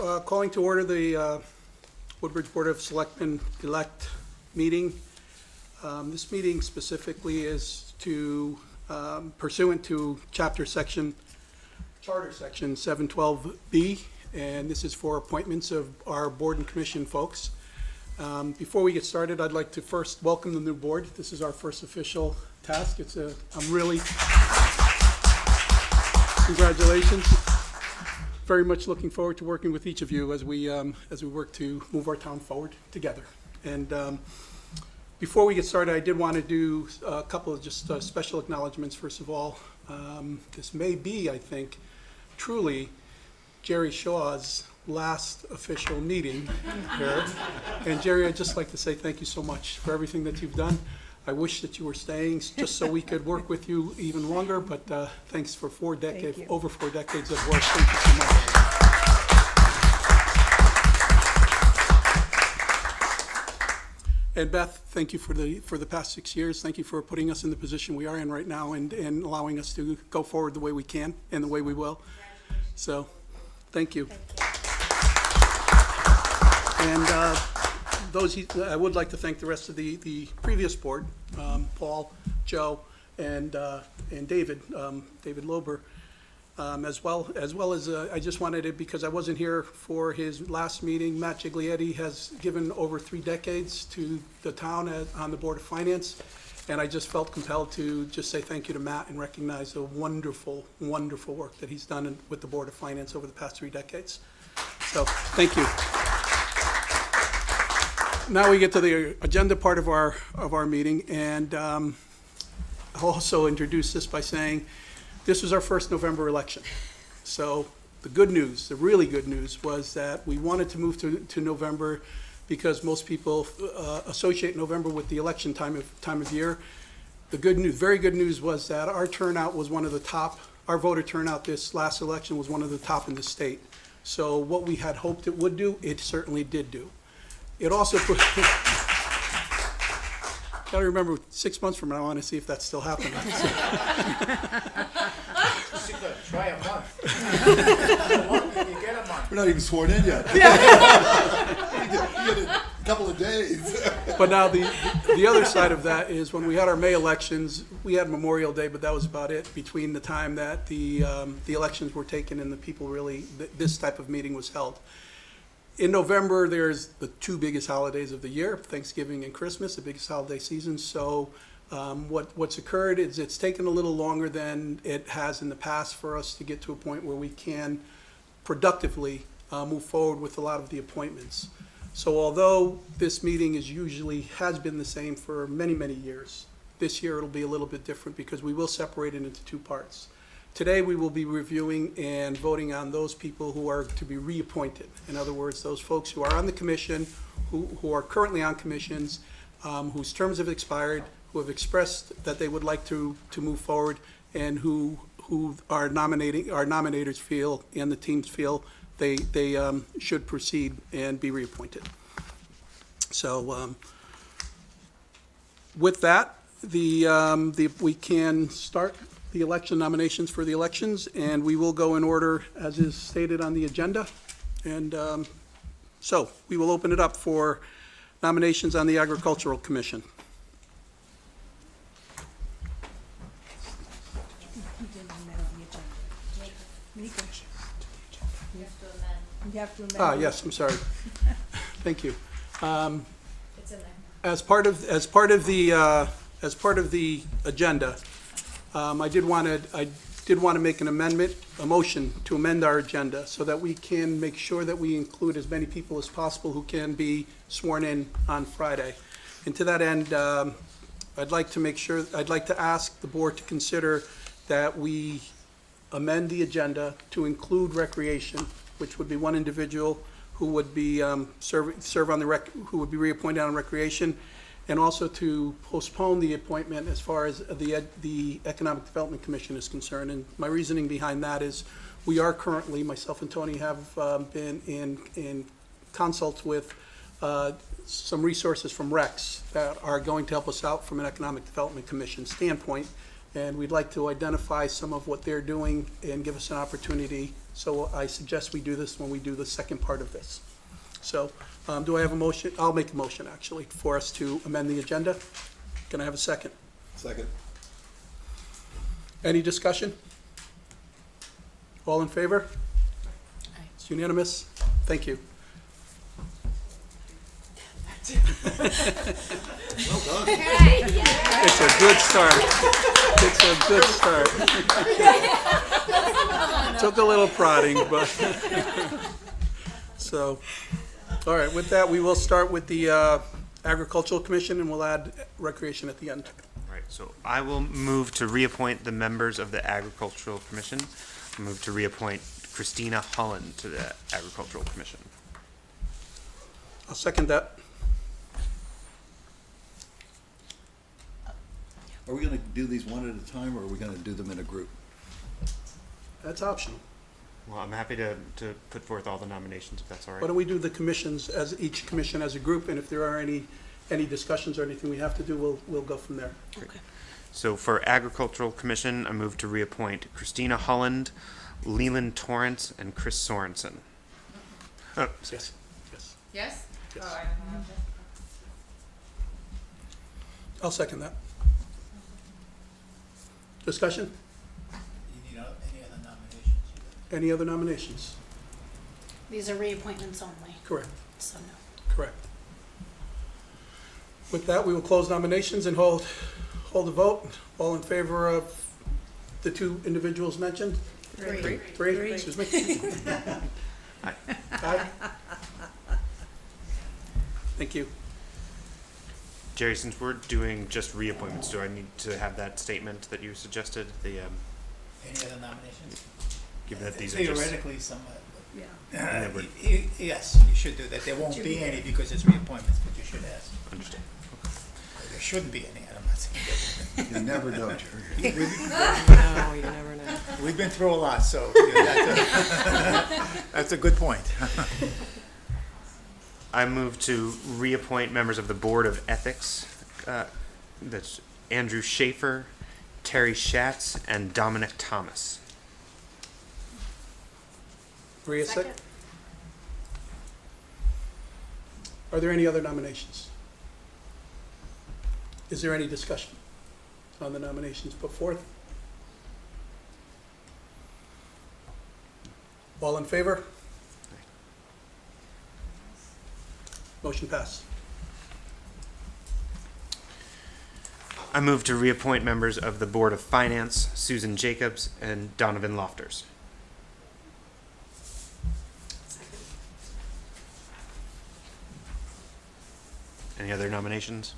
Calling to order the Woodbridge Board of Selectmen-Elect meeting. This meeting specifically is to, pursuant to Charter Section 712B, and this is for appointments of our board and commission folks. Before we get started, I'd like to first welcome the new board. This is our first official task. I'm really, congratulations. Very much looking forward to working with each of you as we work to move our town forward together. And before we get started, I did want to do a couple of just special acknowledgements. First of all, this may be, I think, truly Jerry Shaw's last official meeting here. And Jerry, I'd just like to say thank you so much for everything that you've done. I wish that you were staying just so we could work with you even longer, but thanks for over 4 decades of work. Thank you so much. And Beth, thank you for the past 6 years. Thank you for putting us in the position we are in right now and allowing us to go forward the way we can and the way we will. So, thank you. And I would like to thank the rest of the previous board, Paul, Joe, and David Lober, as well as I just wanted to, because I wasn't here for his last meeting, Matt Giglietti has given over 3 decades to the town on the Board of Finance, and I just felt compelled to just say thank you to Matt and recognize the wonderful, wonderful work that he's done with the Board of Finance over the past 3 decades. So, thank you. Now we get to the agenda part of our meeting, and I'll also introduce this by saying this was our first November election. So the good news, the really good news, was that we wanted to move to November because most people associate November with the election time of year. The good news, very good news, was that our turnout was one of the top. Our voter turnout this last election was one of the top in the state. So what we had hoped it would do, it certainly did do. It also put, gotta remember, 6 months from now, I want to see if that's still happening. Try a month. You get a month. We're not even sworn in yet. You get a couple of days. But now the other side of that is when we had our May elections, we had Memorial Day, but that was about it between the time that the elections were taken and the people really, this type of meeting was held. In November, there's the 2 biggest holidays of the year, Thanksgiving and Christmas, the biggest holiday season. So what's occurred is it's taken a little longer than it has in the past for us to get to a point where we can productively move forward with a lot of the appointments. So although this meeting has been the same for many, many years, this year it'll be a little bit different because we will separate it into 2 parts. Today, we will be reviewing and voting on those people who are to be reappointed. In other words, those folks who are on the commission, who are currently on commissions, whose terms have expired, who have expressed that they would like to move forward, and who our nominators feel and the teams feel they should proceed and be reappointed. So with that, we can start the election nominations for the elections, and we will go in order as is stated on the agenda. And so we will open it up for nominations on the Agricultural Commission. You have to amend. Yes, I'm sorry. Thank you. It's in there. As part of the agenda, I did want to make an amendment, a motion to amend our agenda so that we can make sure that we include as many people as possible who can be sworn in on Friday. And to that end, I'd like to ask the board to consider that we amend the agenda to include recreation, which would be 1 individual who would be who would be reappointed on recreation, and also to postpone the appointment as far as the Economic Development Commission is concerned. And my reasoning behind that is we are currently, myself and Tony have been in consults with some resources from Rex that are going to help us out from an Economic Development Commission standpoint. And we'd like to identify some of what they're doing and give us an opportunity So I suggest we do this when we do the second part of this. So, do I have a motion? I'll make a motion, actually, for us to amend the agenda. Can I have a second? Second. Any discussion? All in favor? It's unanimous. Thank you. Well done. It's a good start. It's a good start. Took a little prodding, but. So, all right, with that, we will start with the Agricultural Commission, and we'll add Recreation at the end. All right, so I will move to reappoint the members of the Agricultural Commission. Move to reappoint Christina Holland to the Agricultural Commission. I'll second that. Are we gonna do these one at a time, or are we gonna do them in a group? That's optional. Well, I'm happy to put forth all the nominations, if that's all Why right. don't we do the commissions as, each commission as a group, and if there are any discussions or anything we have to do, we'll go from there. So for Agricultural Commission, I move to reappoint Christina Holland, Leland Torrance, and Chris Sorensen. Oh, Yes, yes. Yes? Yes. Oh, I don't know. I'll second that. Discussion? You need any other nominations? Any other nominations? These are reappointments only, Correct, so no. correct. With that, we will close nominations and hold a vote. All in favor of the two individuals mentioned? Three. Three, excuse me. Aye. Aye. Thank you. Jerry, since we're doing just reappointments, do I need to have that statement that you suggested? Any other nominations? Given that these are just. Theoretically, some, And they would- yes, you should do that. There won't be any because it's reappointments, but you should ask. Understand. There shouldn't be any, I'm not saying there You never know, Jerry. will be. No, you never know. We've been through a lot, so that's a good point. I move to reappoint members of the Board of Ethics. That's Andrew Schaefer, Terry Schatz, and Dominic Thomas. Maria, Second. Are there any other nominations? Is there any discussion on the nominations put forth? All in favor? Motion passed. I move to reappoint members of the Board of Finance, Susan Jacobs and Donovan Lofters. Any other nominations?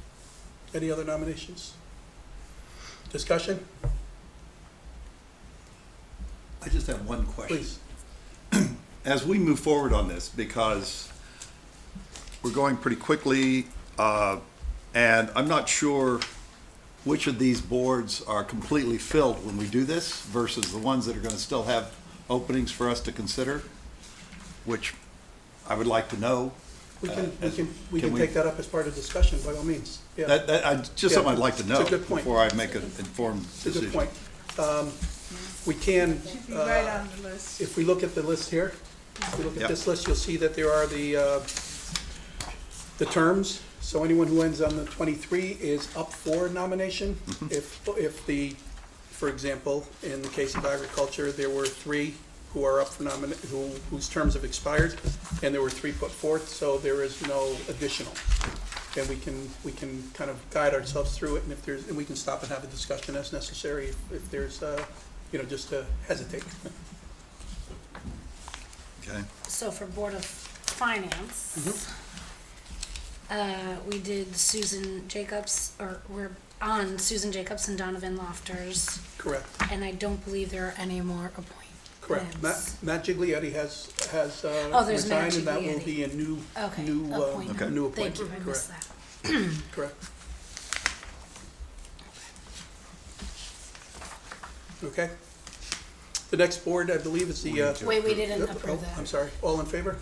Any other nominations? Discussion? I just have one question. Please. As we move forward on this, because we're going pretty quickly, and I'm not sure which of these boards are completely filled when we do this versus the ones that are gonna still have openings for us to consider, which I would like to know. We can Can we- take that up as part of discussion, by all means. Yeah, Just something I'd like to know It's a good point. before I make an informed it's a decision. good point. We can, Right on the list. if we look at the list here, if we look at Yep. this list, you'll see that there are the terms. So anyone who ends on the 23 is up for nomination. If the, for example, in the case of agriculture, there were 3 who are up for whose terms have expired, and there were 3 put forth, so there is no additional. And we can kind of guide ourselves through it, and and we can stop and have a discussion as necessary if there's, just to hesitate. Okay, So for Board of Finance, we did Susan Jacobs, or we're on Susan Jacobs and Donovan Lofters, Correct, and I don't believe there are any more appointments. correct. Matt Giglietti has Oh, there's Matt resigned, and that will Giglietti. be a new Okay, appointment. New Thank you, I appointment, missed correct, that. correct. Okay. The next board, I believe, is the. Wait, we didn't oh, approve I'm that. sorry. All in favor?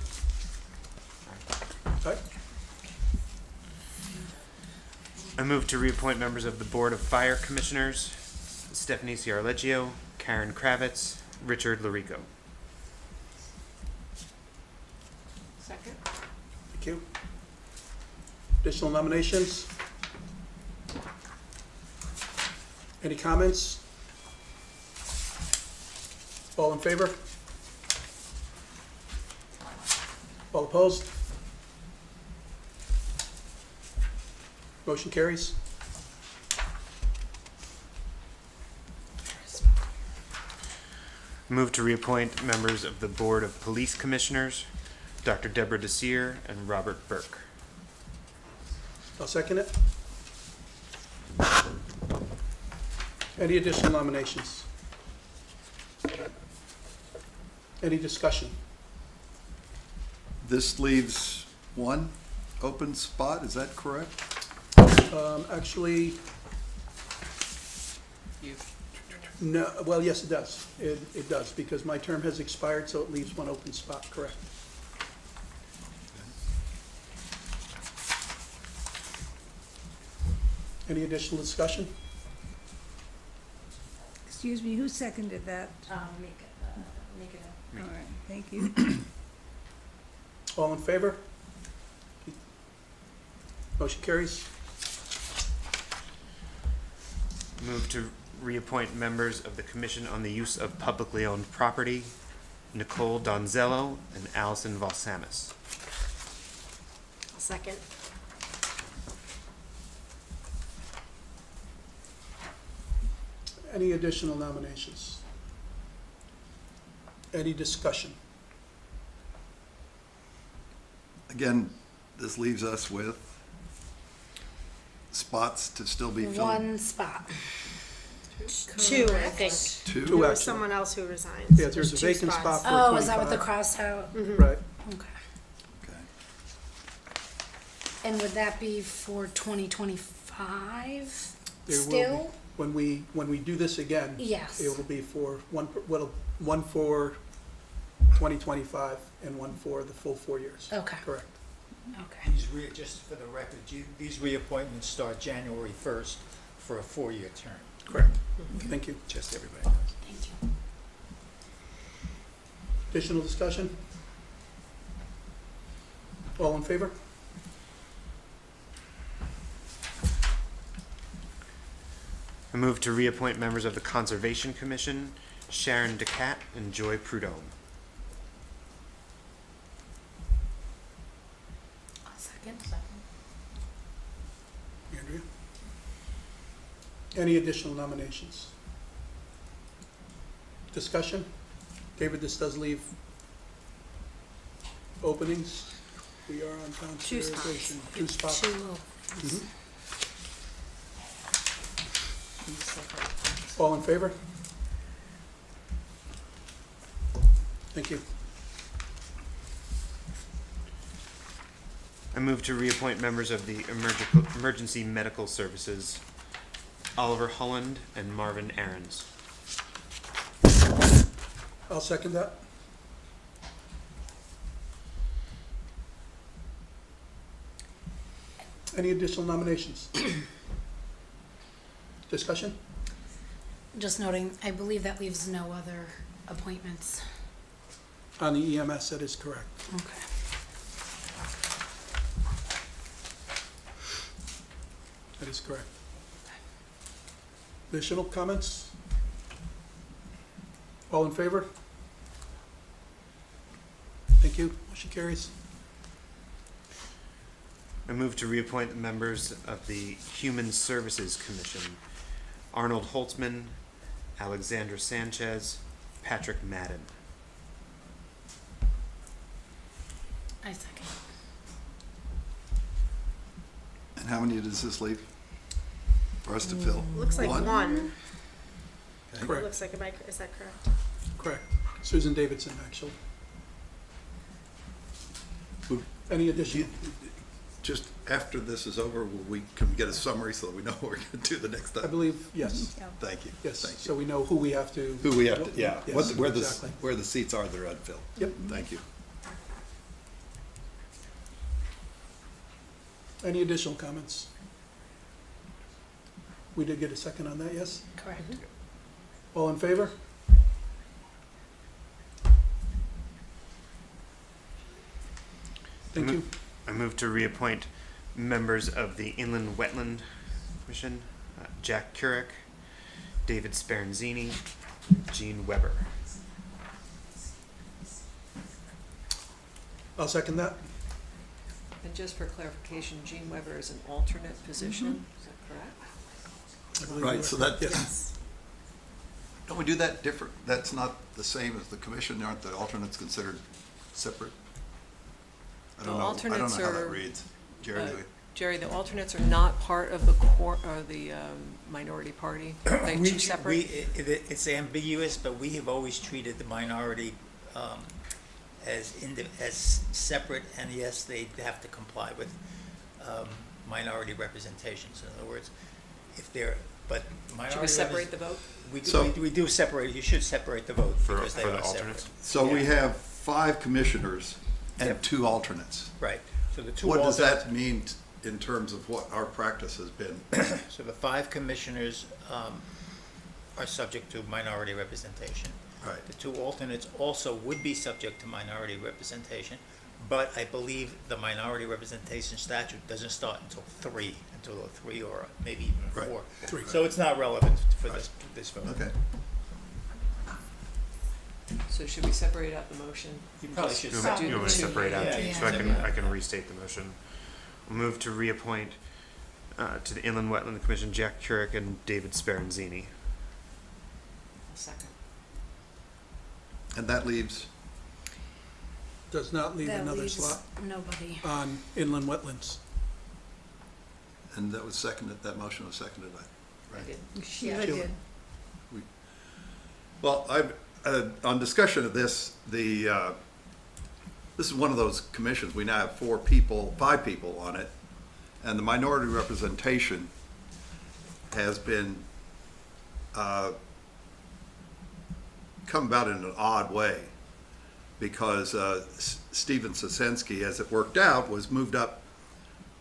Aye. I move to reappoint members of the Board of Fire Commissioners, Stephanie Ciarleggio, Karen Kravitz, Richard Larico. Thank you. Additional nominations? Any comments? All in favor? All opposed? Motion carries. Move to reappoint members of the Board of Police Commissioners, Dr. Deborah Desir and Robert Burke. I'll second it. Any additional nominations? Any discussion? This leaves one open spot, is that correct? Actually, You. no, well, yes, it does. It does, because my term has expired, so it leaves one open spot, correct. Any additional discussion? Excuse me, who seconded that? Make it All right, thank you. All in favor? Motion carries. Move to reappoint members of the Commission on the Use of Publicly Owned Property, Nicole Donzello and Alison Valsamis. I'll second. Any additional nominations? Any discussion? Again, this leaves us with spots to still be filled. One spot. Two, I think. Two? Two, There was actually. someone else who resigned. Yeah, there's a two vacant spots. spot for Oh, is that what the 25. cross out? Right. Okay. Okay. And would that be for 2025 There will be. still? When we do this again, Yes. it will be for one for 2025 and one for the full 4 years. Okay. Correct. Okay. Just for the record, these reappointments start January 1st for a 4-year term. Correct. Thank you. Just everybody knows. Thank you. Additional discussion? All in favor? I move to reappoint members of the Conservation Commission, Sharon DeCat and Joy Prudhomme. I'll second. Andrea? Any additional nominations? Discussion? David, this does leave openings. We are on Two spots. conservation. 2 spots. Two openings. Mhm. All in favor? Thank you. I move to reappoint members of the Emergency Medical Services, Oliver Holland and Marvin Aarons. I'll second that. Any additional nominations? Discussion? Just noting, I believe that leaves no other appointments. On the EMS, that is correct. Okay. That is correct. Additional comments? All in favor? Thank you. Motion carries. I move to reappoint the members of the Human Services Commission, Arnold Holtzman, Alexandra Sanchez, Patrick Madden. I second. And how many does this leave for us to fill? Looks like one. Okay. Correct. Looks like, is that correct? Correct. Susan Davidson, actually. Would- Any additional? Just after this is over, can we get a summary so that we know what we're going to do the next I time? believe, yes. Thank you. Yes, Thank so you. we know who we have to. Who we have to, yeah, Yes, where exactly. the seats are that are unfilled. Yep. Thank you. Any additional comments? We did get a second on that, yes? Correct. All in favor? Thank you. I move to reappoint members of the Inland Wetland Commission, Jack Currick, David Speranzini, Gene Weber. I'll second that. And just for clarification, Gene Weber is an alternate position, is that correct? I believe Right, you so are. that- Yes. Don't we do that different? That's not the same as the commission, aren't the alternates considered separate? I don't The know, I don't know alternates how that are, reads. Jerry, do we- Jerry, the alternates are not part of the core, or the minority party? They two separate? It's ambiguous, but we have always treated the minority as separate, and yes, they have to comply with minority representations. In other words, if they're, but minority. Should we separate the vote? We do separate, you should separate the vote For because they the are separate. alternates? So we Yeah. have 5 commissioners and Yep. 2 alternates. Right, so the two What does alternates. that mean in terms of what our practice has been? So the 5 commissioners are subject to minority representation. Right. The 2 alternates also would be subject to minority representation, but I believe the minority representation statute doesn't start until 3 or maybe even Right. 4. 3. So it's not relevant for this vote. Okay. So should we separate out the motion? You probably should. You Stop. want me to separate out, Yeah, so yeah. I can restate the motion. I'll move to reappoint to the Inland Wetland Commission Jack Currick and David Speranzini. Second. And that leaves, Does not leave That another leaves slot nobody. on inland wetlands. and that was seconded, that motion was seconded, I right? did. Sheila Sheila. did. Well, on discussion of this, this is one of those commissions, we now have 5 people on it, and the minority representation has been, come about in an odd way, because Stephen Sosensky, as it worked out, was moved up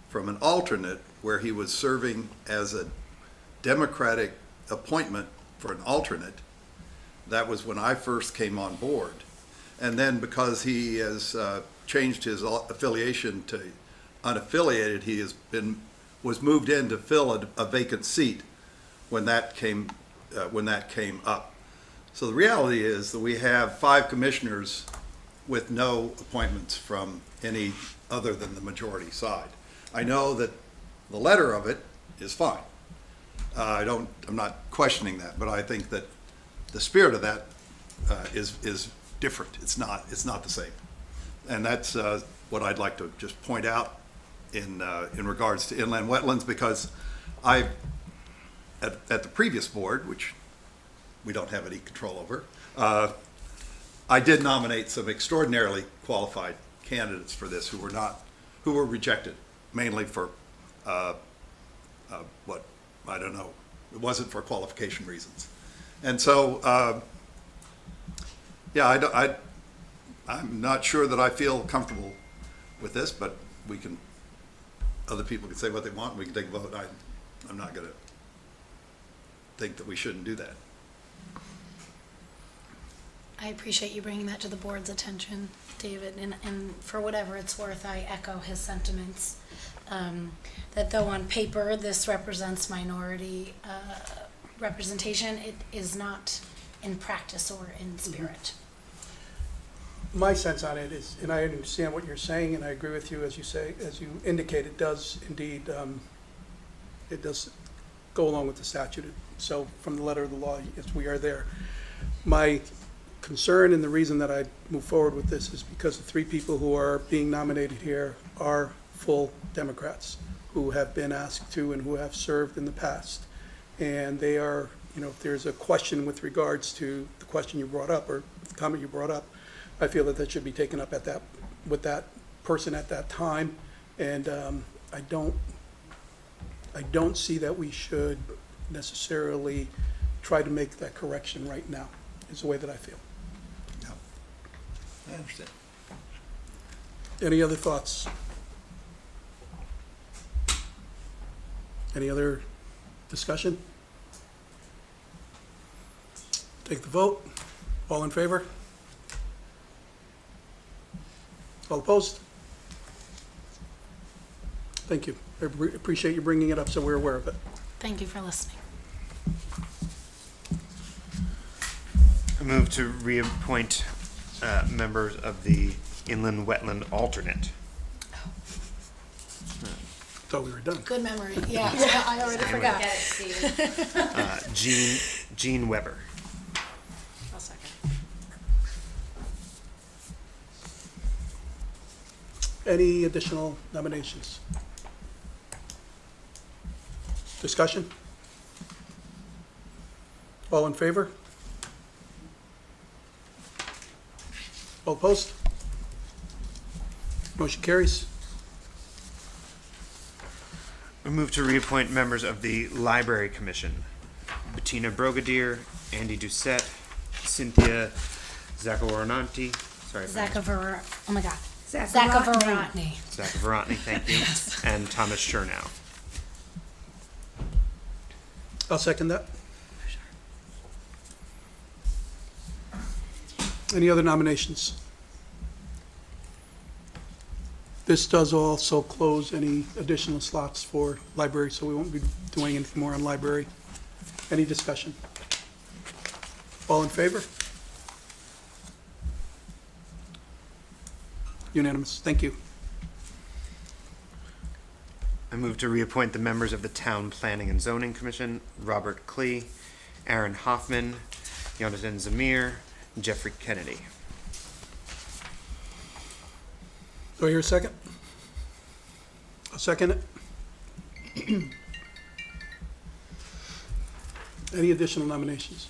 from an alternate where he was serving as a Democratic appointment for an alternate. That was when I first came on board. And then because he has changed his affiliation to unaffiliated, he was moved in to fill a vacant seat when that came up. So the reality is that we have 5 commissioners with no appointments from any other than the majority side. I know that the letter of it is fine. I'm not questioning that, but I think that the spirit of that is different. It's not the same. And that's what I'd like to just point out in regards to inland wetlands, because at the previous board, which we don't have any control over, I did nominate some extraordinarily qualified candidates for this who were rejected, mainly for what, I don't know, it wasn't for qualification reasons. And so, yeah, I'm not sure that I feel comfortable with this, but other people can say what they want, and we can take a vote. I'm not gonna think that we shouldn't do that. I appreciate you bringing that to the board's attention, David, and for whatever it's worth, I echo his sentiments. That though on paper this represents minority representation, it is not in practice or in spirit. My sense on it is, and I understand what you're saying, and I agree with you, as you indicate, it does indeed, it does go along with the statute. So from the letter of the law, yes, we are there. My concern and the reason that I move forward with this is because the 3 people who are being nominated here are full Democrats who have been asked to and who have served in the past. And they are, if there's a question with regards to the question you brought up or the comment you brought up, I feel that should be taken up with that person at that time. And I don't see that we should necessarily try to make that correction right now, is the way that I feel. Yeah. I understand. Any other thoughts? Any other discussion? Take the vote. All in favor? All opposed? Thank you. I appreciate you bringing it up so we're aware of it. Thank you for listening. I move to reappoint members of the Inland Wetland Alternate. Thought we were done. Good memory. Yeah, I already forgot. Get it, Steve. Jean Weber. I'll second. Any additional nominations? Discussion? All in favor? All opposed? Motion carries. I move to reappoint members of the Library Commission. Bettina Brogadier, Andy Doucette, Cynthia Zakawarananti, sorry. if I Oh my God. Zachariah. Zachariah. Zakawaranti, thank you, and Thomas Chernow. I'll second that. Any other nominations? This does also close any additional slots for library, so we won't be doing anything more on library. Any discussion? All in favor? Unanimous. Thank you. I move to reappoint the members of the Town Planning and Zoning Commission, Robert Klee, Aaron Hoffman, Jonathan Zamir, Jeffrey Kennedy. Do I hear a second? I'll second it. Any additional nominations?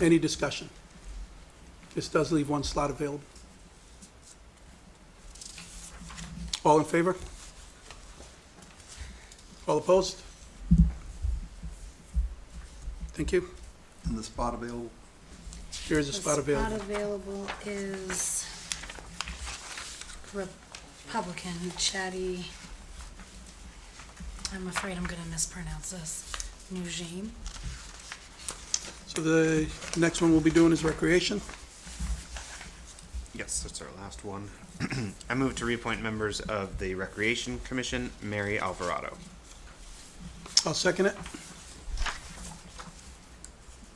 Any discussion? This does leave one slot available. All in favor? All opposed? Thank you. And the spot available? Here is a spot available. The spot available is Republican Chatty. I'm afraid I'm going to mispronounce this. Nugent. So the next one we'll be doing is recreation. Yes, that's our last one. I move to reappoint members of the Recreation Commission, Mary Alvarado. I'll second it.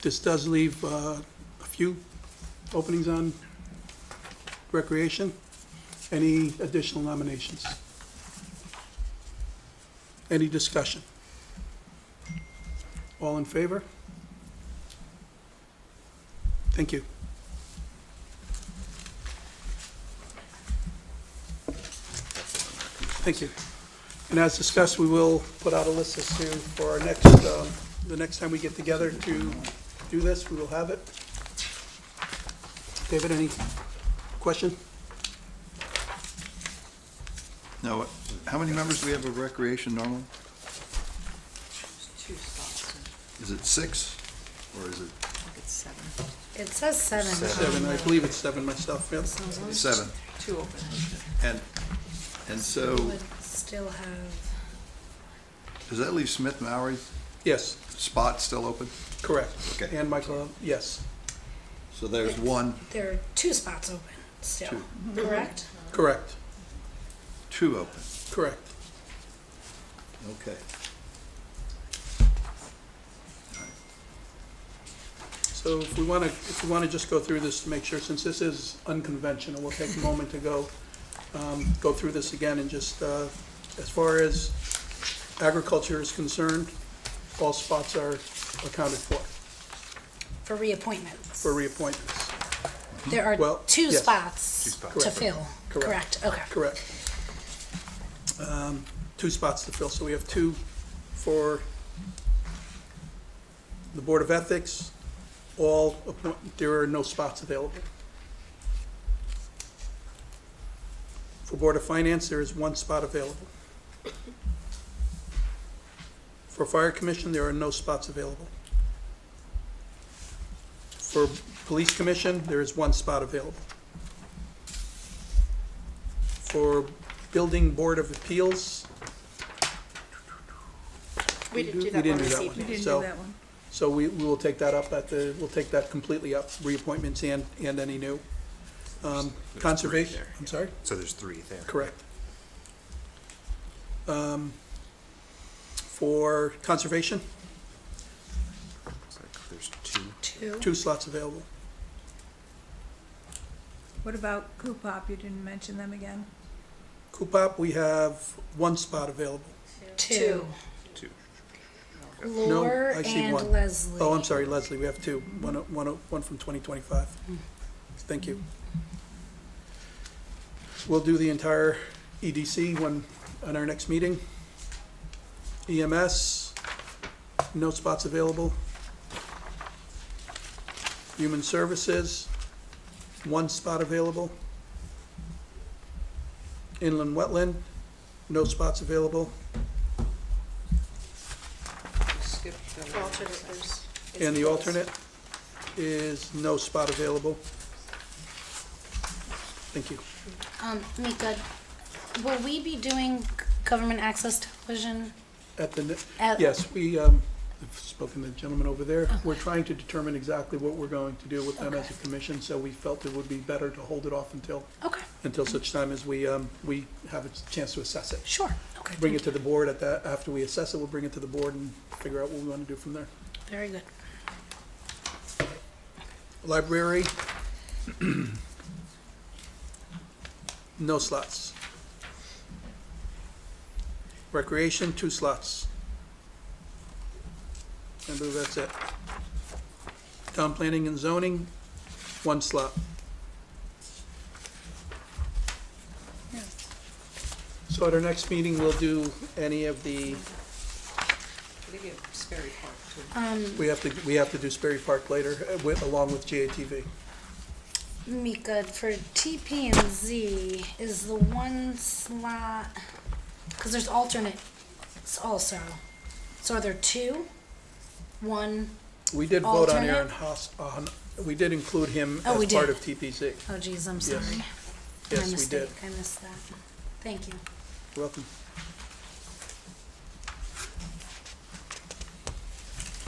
This does leave a few openings on recreation. Any additional nominations? Any discussion? All in favor? Thank you. Thank you. And as discussed, we will put out a list as to, for our next, the next time we get together to do this, we will have it. David, any question? No, how many members do we have of recreation normally? Two spots, Is it 6, or is it I think it's 7, It says 7. Seven, I believe it's 7 myself, yep. 7? 2 open. And so, We would still have, does that leave Smith Mowry Yes, spot still open? correct. Okay. And Michael, yes, So there's one, there are 2 spots open still, Two. correct? correct, 2 open. correct. Okay. So if we want to just go through this to make sure, since this is unconventional, we'll take a moment to go through this again and just, as far as agriculture is concerned, all spots are accounted for For reappointments. reappointments. There are Well, 2 yes. spots Two spots. to Correct. fill, Correct. correct? Okay. Correct. 2 spots to fill, so we have 2 for the Board of Ethics, there are no spots available. For Board of Finance, there is 1 spot available. For Fire Commission, there are no spots available. For Police Commission, there is 1 spot available. For Building Board of Appeals, We didn't do We that didn't one do this that one. We evening. didn't So- do that one. so we will take that up we'll take that completely up, reappointments and any new. There's 3 Conservation, there. I'm sorry? So there's 3 there. Correct. For conservation, Looks like there's two. 2 slots available. What about Coopop? You didn't mention them again. Coopop, we have 1 spot available. Two. Two. Lore I see and 1. Leslie. Oh, I'm sorry, Leslie, we have 2, one from 2025. Thank you. We'll do the entire EDC on our next meeting. EMS, no spots available. Human Services, 1 spot available. Inland Wetland, no spots available. Skip the- Alternate, there's. And the alternate is no spot available. Thank you. Mika, will we be doing government access television? Yes, I've spoken to the gentleman over there. We're trying to determine exactly what we're going to do with them as a commission, so we felt it would be better to hold it off until such time as we have a chance to assess it. Sure, okay. Bring it to the board after we assess it, we'll bring it to the board and figure out what we want to do from there. Very good. Library, no slots. Recreation, 2 slots. I believe that's it. Town planning and zoning, 1 slot. So at our next meeting, we'll do any of the, I think it's Sperry Park too. we have to do Sperry Park later, along with GATV. Mika, for TP and Z, is the 1 slot, because there's alternates also. So are there 2? 1, We did vote on Alternate? Aaron Haas, we did include him Oh, we as part did. of TPC. oh geez, I'm sorry. My Yes, we mistake. did. I missed that. Thank you. You're welcome.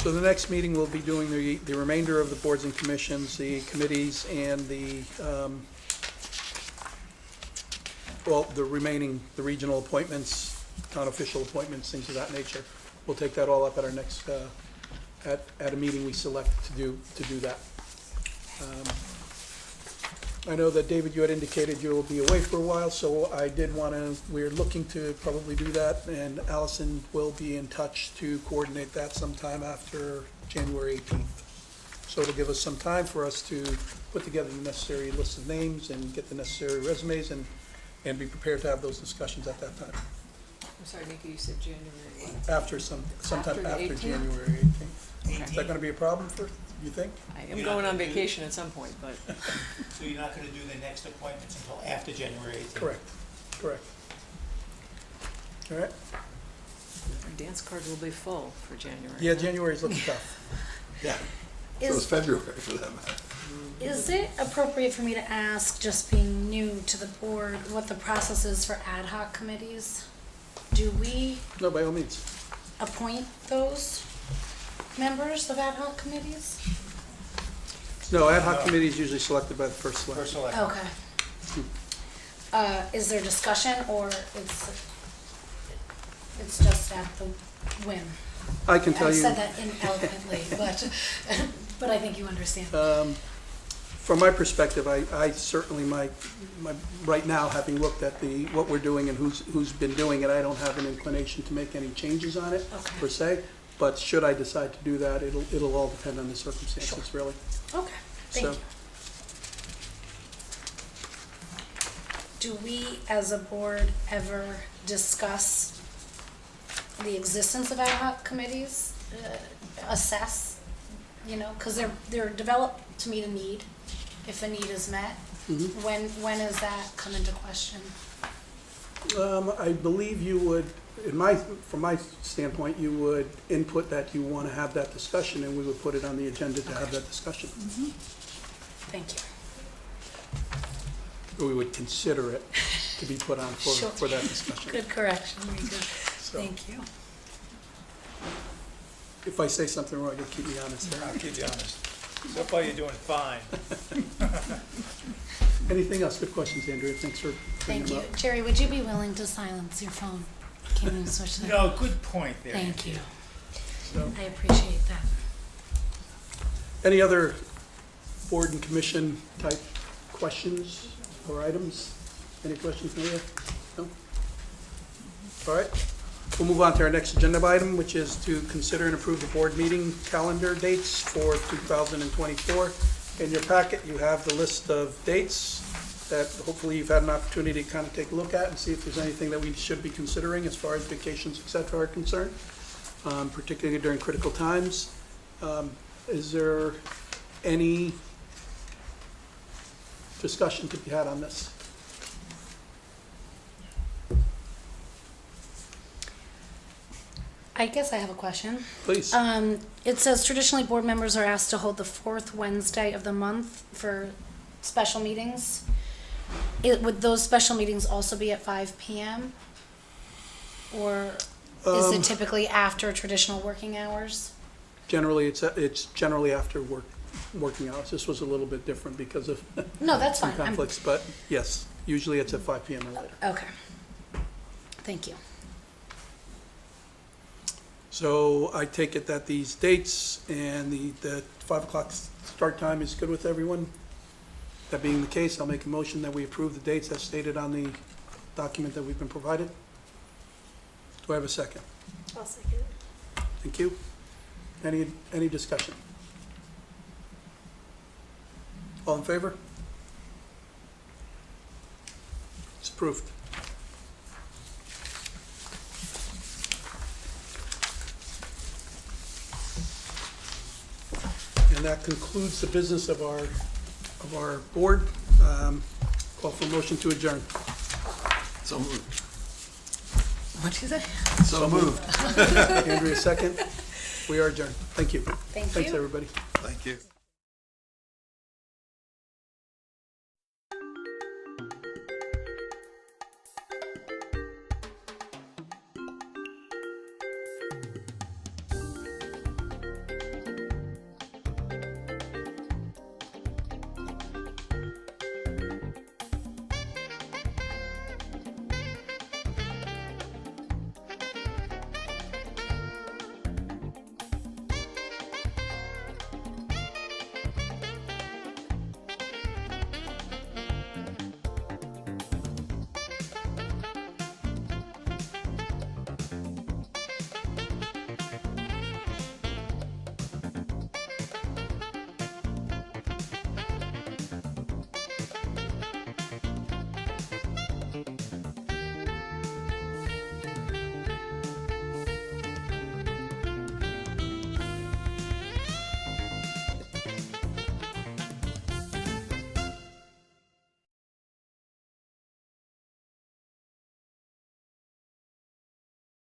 So the next meeting, we'll be doing the remainder of the boards and commissions, the committees, and the remaining, the regional appointments, town official appointments, things of that nature. We'll take that all up at our next, at a meeting we select to do that. I know that, David, you had indicated you'll be away for a while, so I did want to, we're looking to probably do that, and Allison will be in touch to coordinate that sometime after January 18th. So it'll give us some time for us to put together the necessary list of names and get the necessary resumes and be prepared to have those discussions at that time, I'm sorry, Nikki, you said January what? after sometime After the after 18th? January 18th. Is that going to be a problem you think? I am going on vacation at some point, but So you're not gonna do the next appointments until after January 18th? Correct. All right? our dance cards will be full for January. Yeah, huh? January's looking tough. Yeah, so it's Is, February for that matter. is it appropriate for me to ask, just being new to the board, what the process is for ad hoc committees? Do we No, by all means. appoint those members of ad hoc committees? No, ad hoc committee is usually selected by the first select. First select. Okay. Is there discussion, or it's just at the whim? I can tell I you, said that ineloquently, but I think you understand. from my perspective, I certainly, right now, having looked at what we're doing and who's been doing it, I don't have an inclination to make any changes on it, Okay. per se. But should I decide to do that, it'll all depend on the circumstances, really. Okay, thank So- you. Do we, as a board, ever discuss the existence of ad hoc committees? Assess, because they're developed to meet a need, if a need is met. When does that come into question? I believe you would, from my standpoint, you would input that you want to have that discussion, and we would put it on the agenda to have that discussion. Thank you. Or we would consider it to be put on Sure. for that discussion. Good correction, Rika. So, Thank you. if I say something wrong, you'll keep me honest there. I'll keep you honest. So far, you're doing fine. Anything else? Good questions, Andrea. Thanks for bringing Thank them you. up. Jerry, would you be willing to silence your phone? Can you switch that? No, good point there. Thank you. So, I appreciate that. any other board and commission type questions or items? Any questions, Maria? No? All right. We'll move on to our next agenda item, which is to consider and approve the board meeting calendar dates for 2024. In your packet, you have the list of dates that hopefully you've had an opportunity to kind of take a look at and see if there's anything that we should be considering as far as vacations, et cetera, are concerned, particularly during critical times. Is there any discussion to be had on this? I guess I have a question. Please. It says traditionally board members are asked to hold the fourth Wednesday of the month for special meetings. Would those special meetings also be at 5 p.m.? Or is it typically after traditional working hours? Generally, it's generally after working hours. This was a little bit different because of No, that's some fine. I'm- conflicts, but yes, usually it's at 5 p.m. or later. Okay. Thank you. So I take it that these dates and the 5 o'clock start time is good with everyone? That being the case, I'll make a motion that we approve the dates as stated on the document that we've been provided. Do I have a second? I'll second. Thank you. Any discussion? All in favor? It's approved. And that concludes the business of our board. Call for a motion to adjourn. So moved. What'd you say? So moved. Andrea, second. We are adjourned. Thank you. Thank you. Thanks, everybody. Thank you.